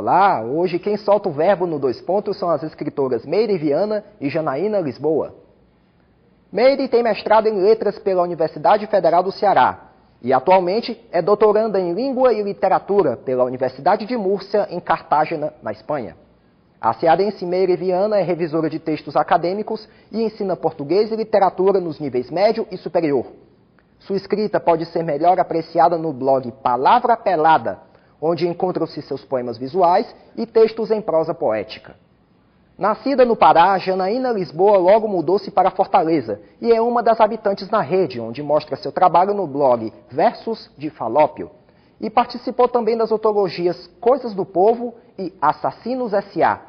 falar, hoje quem solta o verbo no Dois Pontos são as escritoras Meire Viana e Janaína Lisboa. Meire tem mestrado em Letras pela Universidade Federal do Ceará e atualmente é doutoranda em Língua e Literatura pela Universidade de Múrcia, em Cartagena, na Espanha. A cearense Meire Viana é revisora de textos acadêmicos e ensina português e literatura nos níveis médio e superior. Sua escrita pode ser melhor apreciada no blog Palavra Pelada, onde encontram-se seus poemas visuais e textos em prosa poética. Nascida no Pará, Janaína Lisboa logo mudou-se para Fortaleza e é uma das habitantes na rede, onde mostra seu trabalho no blog Versos de Falópio. E participou também das antologias Coisas do Povo e Assassinos S.A.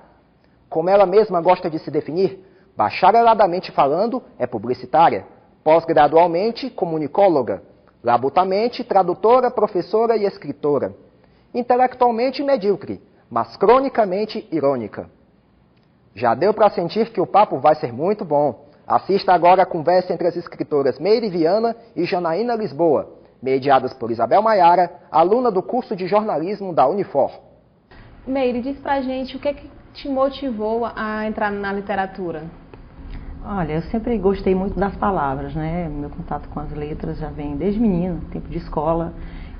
Como ela mesma gosta de se definir, bachareladamente falando, é publicitária, pós-gradualmente, comunicóloga, labutamente, tradutora, professora e escritora, intelectualmente medíocre, mas cronicamente irônica. Já deu para sentir que o papo vai ser muito bom. Assista agora a conversa entre as escritoras Meire Viana e Janaína Lisboa, mediadas por Isabel Maiara, aluna do curso de jornalismo da Unifor. Meire, diz pra gente o que te motivou a entrar na literatura? Olha, eu sempre gostei muito das palavras, né? Meu contato com as letras já vem desde menina, tempo de escola.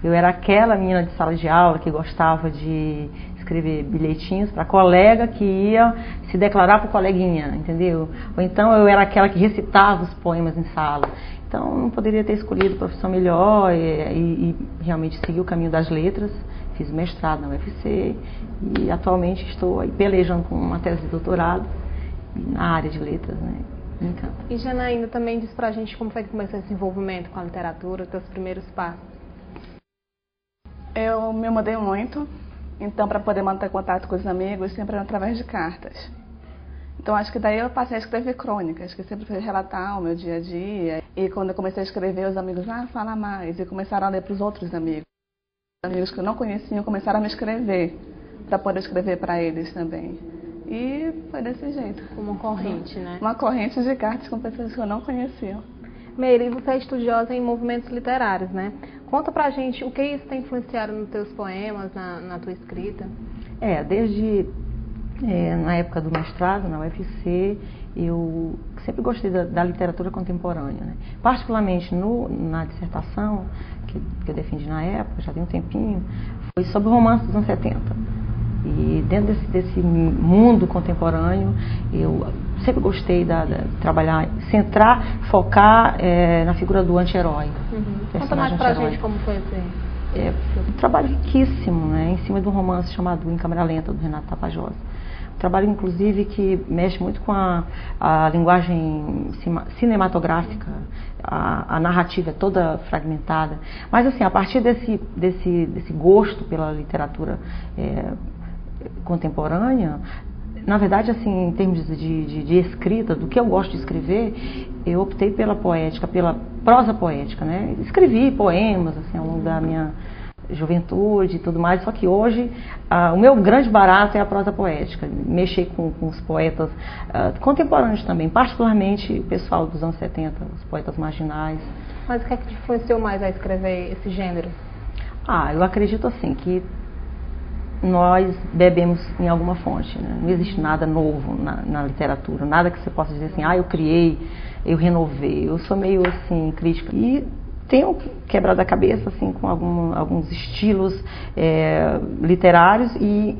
Eu era aquela menina de sala de aula que gostava de escrever bilhetinhos para colega que ia se declarar para o coleguinha, entendeu? Ou então eu era aquela que recitava os poemas em sala. Então não poderia ter escolhido profissão melhor e realmente segui o caminho das letras. Fiz mestrado na UFC e atualmente estou aí pelejando com uma tese de doutorado na área de letras, né? Me encanta. E Janaína também diz pra gente como foi que começou esse envolvimento com a literatura, os teus primeiros passos. Eu me mudei muito, então para poder manter contato com os amigos sempre era através de cartas. Então acho que daí eu passei a escrever crônicas, que sempre foi relatar o meu dia a dia. E quando eu comecei a escrever, os amigos, fala mais, e começaram a ler para os outros amigos. Os amigos que eu não conhecia começaram a me escrever, para poder escrever para eles também. E foi desse jeito. Uma corrente, né? Uma corrente de cartas com pessoas que eu não conhecia. Meire, você é estudiosa em movimentos literários, né? Conta pra gente o que isso tem influenciado nos teus poemas, na tua escrita. Desde na época do mestrado, na UFC, eu sempre gostei da literatura contemporânea, né? Particularmente na dissertação que eu defendi na época, já tem um tempinho, foi sobre o romance dos anos 70. E dentro desse mundo contemporâneo, eu sempre gostei de trabalhar, centrar, focar na figura do anti-herói. Conta mais pra gente como foi assim. Um trabalho riquíssimo, né, em cima de um romance chamado Em Câmera Lenta, do Renato Tapajós. Um trabalho, inclusive, que mexe muito com a linguagem cinematográfica, a narrativa é toda fragmentada. Mas, assim, a partir desse gosto pela literatura contemporânea, na verdade, assim, em termos de escrita, do que eu gosto de escrever, eu optei pela poética, pela prosa poética, né? Escrevi poemas, assim, ao longo da minha juventude e tudo mais, só que hoje o meu grande barato é a prosa poética, mexer com os poetas contemporâneos também, particularmente o pessoal dos anos 70, os poetas marginais. Mas o que é que te influenciou mais a escrever esse gênero? Eu acredito assim, que nós bebemos em alguma fonte, né? Não existe nada novo na literatura, nada que você possa dizer assim, eu criei, eu renovei. Eu sou meio assim, crítica. E tenho quebrado a cabeça assim, com alguns estilos literários e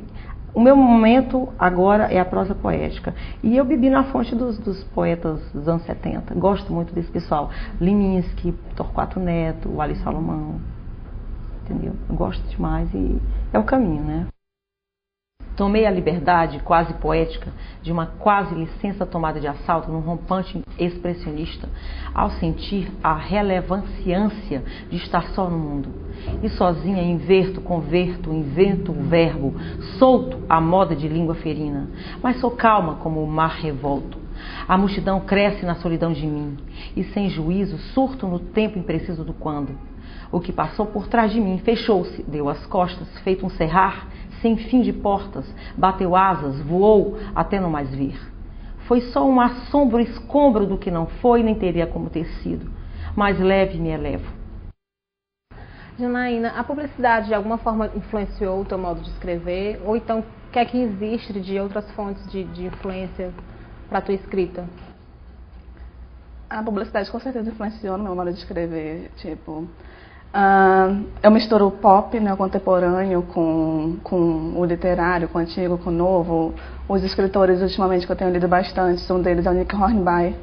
o meu momento agora é a prosa poética. E eu bebi na fonte dos poetas dos anos 70. Gosto muito desse pessoal. Leminski, Torquato Neto, o Ali Salomão. Entendeu? Eu gosto demais e é o caminho, né? Tomei a liberdade quase poética de uma quase licença tomada de assalto num rompante expressionista ao sentir a relevanciância de estar só no mundo. E sozinha inverto, converto, invento o verbo, solto à moda de língua ferina, mas sou calma como o mar revolto. A multidão cresce na solidão de mim e sem juízo surto no tempo impreciso do quando. O que passou por trás de mim fechou-se, deu as costas, feito um cerrar, sem fim de portas, bateu asas, voou até não mais vir. Foi só um assombro escombro do que não foi, nem teria como ter sido, mas leve me elevo. Janaína, a publicidade de alguma forma influenciou o teu modo de escrever? Ou então, o que é que existe de outras fontes de influência para a tua escrita? A publicidade com certeza influenciou no meu modo de escrever. Tipo, eu misturo o pop, né, o contemporâneo com o literário, com o antigo, com o novo. Os escritores, ultimamente, que eu tenho lido bastante, um deles é o Nick Hornby,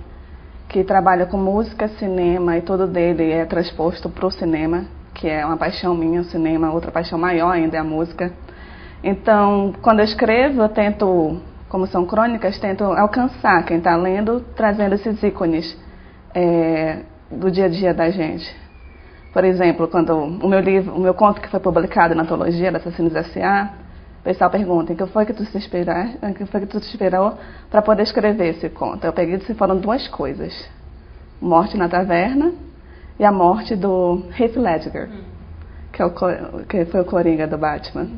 que trabalha com música, cinema, e tudo dele é transposto para o cinema, que é uma paixão minha, o cinema. Outra paixão maior ainda é a música. Então, quando eu escrevo, eu tento, como são crônicas, tento alcançar quem está lendo, trazendo esses ícones do dia a dia da gente. Por exemplo, quando o meu conto que foi publicado na antologia da Assassinos S.A., o pessoal pergunta: em que foi que tu se inspirou para poder escrever esse conto? Eu peguei e foram duas coisas: Morte na Taverna e a morte do Heath Ledger, que foi o Coringa do Batman.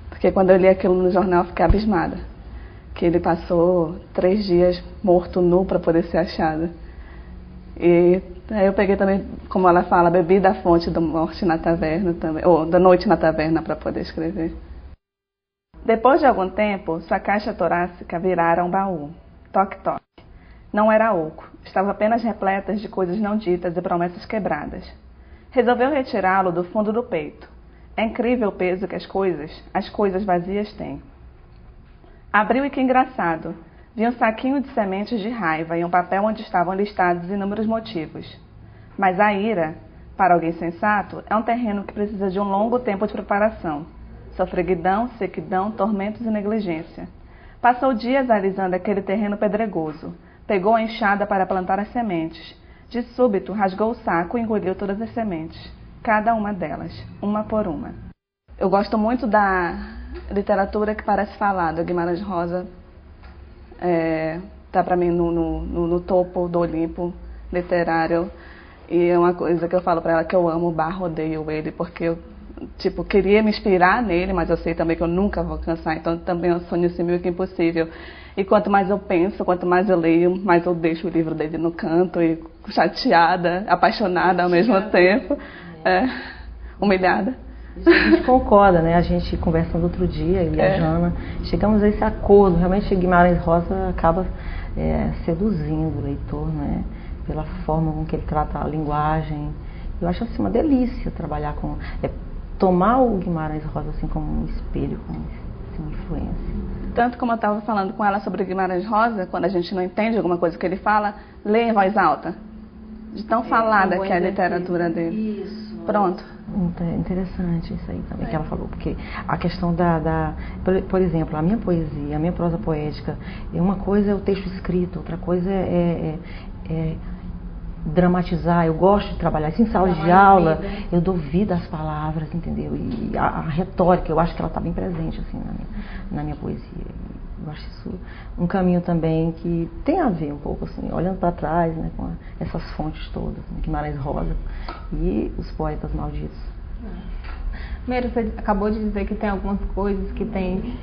Porque quando eu li aquilo no jornal, eu fiquei abismada. Que ele passou 3 dias morto nu para poder ser achado. E aí eu peguei também, como ela fala, bebi da fonte da Morte na Taverna também, ou da Noite na Taverna, para poder escrever. Depois de algum tempo, sua caixa torácica virara um baú. Toque, toque. Não era oco, estava apenas repleta de coisas não ditas e promessas quebradas. Resolveu retirá-lo do fundo do peito. É incrível o peso que as coisas vazias têm. Abriu e que engraçado. Vi um saquinho de sementes de raiva e um papel onde estavam listados inúmeros motivos. Mas a ira, para alguém sensato, é um terreno que precisa de um longo tempo de preparação. Sofreguidão, sequidão, tormentos e negligência. Passou dias alisando aquele terreno pedregoso. Pegou a enxada para plantar as sementes. De súbito, rasgou o saco e engoliu todas as sementes. Cada uma delas, uma por uma. Eu gosto muito da literatura que parece falar, do Guimarães Rosa. Tá para mim no topo do Olimpo literário. E é uma coisa que eu falo para ela, que eu amo o barro, odeio ele, porque eu queria me inspirar nele, mas eu sei também que eu nunca vou alcançar, então também é um sonho assim meio que impossível. E quanto mais eu penso, quanto mais eu leio, mais eu deixo o livro dele no canto, e chateada, apaixonada ao mesmo tempo, humilhada. A gente concorda, né? A gente conversando outro dia, eu e a Jana, chegamos a esse acordo. Realmente Guimarães Rosa acaba seduzindo o leitor, né? Pela forma com que ele trata a linguagem. Eu acho assim uma delícia trabalhar com... tomar o Guimarães Rosa assim como um espelho, como assim, uma influência. Tanto como eu estava falando com ela sobre Guimarães Rosa, quando a gente não entende alguma coisa que ele fala, lê em voz alta. De tão falada que é a literatura dele. Isso. Pronto. Interessante isso aí também que ela falou, porque a questão por exemplo, a minha poesia, a minha prosa poética, uma coisa é o texto escrito, outra coisa é dramatizar. Eu gosto de trabalhar assim, em sala de aula, eu dou vida às palavras, entendeu? E a retórica, eu acho que ela está bem presente assim na minha poesia. Eu acho isso um caminho também que tem a ver um pouco assim, olhando para trás, né, com essas fontes todas, né, Guimarães Rosa e os poetas malditos. Meire, você acabou de dizer que tem algumas coisas que tem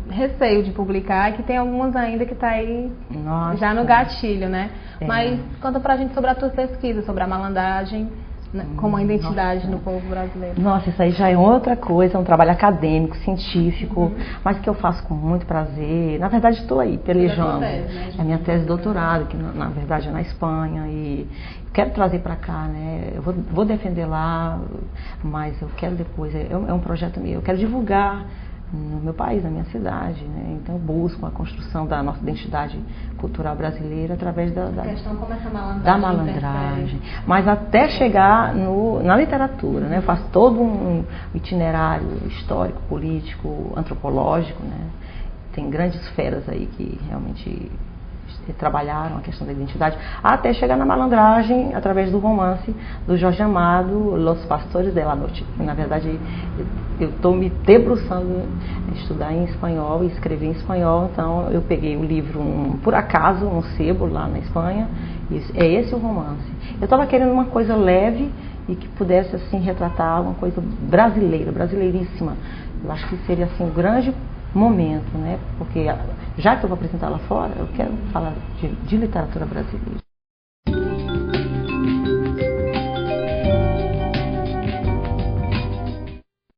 receio de publicar, e que tem algumas ainda que está aí já no gatilho, né? Mas conta pra gente sobre a tua pesquisa, sobre a malandragem como a identidade no povo brasileiro. Nossa, isso aí já é outra coisa, é um trabalho acadêmico, científico, mas que eu faço com muito prazer. Na verdade, estou aí pelejando. É a minha tese de doutorado, que na verdade é na Espanha, e quero trazer para cá, né? Eu vou defender lá, mas eu quero depois, é um projeto meu, eu quero divulgar no meu país, na minha cidade, né? Então eu busco a construção da nossa identidade cultural brasileira através da malandragem, mas até chegar na literatura, né? Eu faço todo um itinerário histórico, político, antropológico, né? Tem grandes feras aí que realmente trabalharam a questão da identidade, até chegar na malandragem através do romance do Jorge Amado, Los Pastores de la Noche. Na verdade, eu estou me debruçando a estudar em espanhol e escrever em espanhol, então eu peguei o livro, por acaso, um sebo lá na Espanha, e é esse o romance. Eu estava querendo uma coisa leve e que pudesse assim retratar uma coisa brasileira, brasileiríssima. Eu acho que seria assim um grande momento, né? Porque já que eu vou apresentar lá fora, eu quero falar de literatura brasileira.